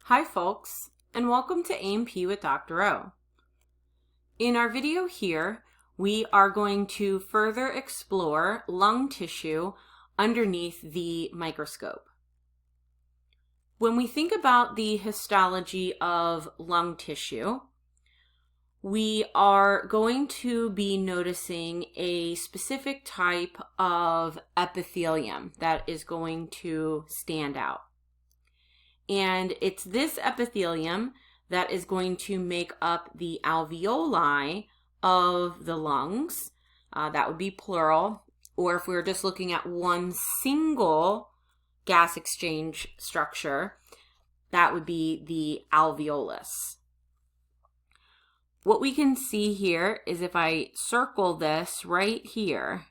Hi folks, and welcome to A&P with Dr. O. In our video here, we are going to further explore lung tissue underneath the microscope. When we think about the histology of lung tissue, we are going to be noticing a specific type of epithelium that is going to stand out. And it's this epithelium that is going to make up the alveoli of the lungs. That would be plural. Or if we were just looking at one single gas exchange structure, that would be the alveolus. What we can see here is if I circle this right here,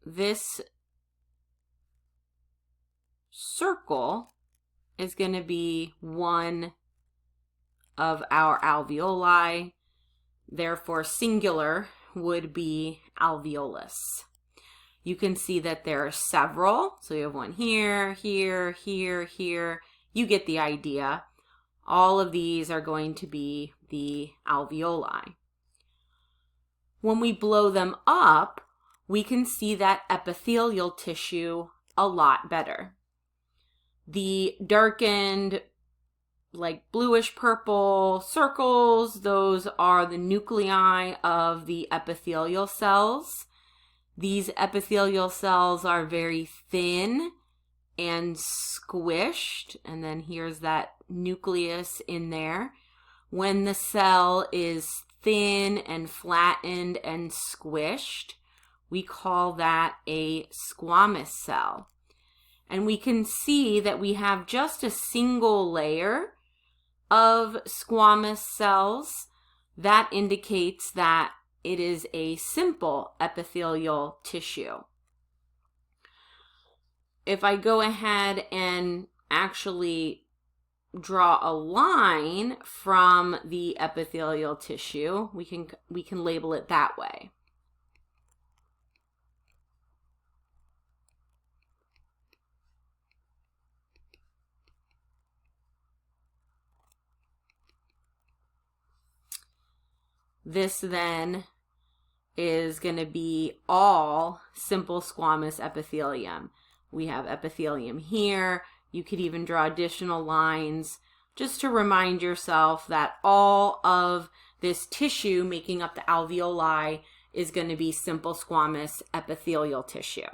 this circle is going to be one of our alveoli, therefore singular would be alveolus. You can see that there are several, so you have one here, here, here, here. You get the idea. All of these are going to be the alveoli. When we blow them up, we can see that epithelial tissue a lot better. The darkened, like bluish purple circles, those are the nuclei of the epithelial cells. These epithelial cells are very thin and squished, and then here's that nucleus in there. When the cell is thin and flattened and squished, we call that a squamous cell. And we can see that we have just a single layer of squamous cells. That indicates that it is a simple epithelial tissue. If I go ahead and actually draw a line from the epithelial tissue, we can label it that way. This then is going to be all simple squamous epithelium. We have epithelium here. You could even draw additional lines just to remind yourself that all of this tissue making up the alveoli is going to be simple squamous epithelial tissue.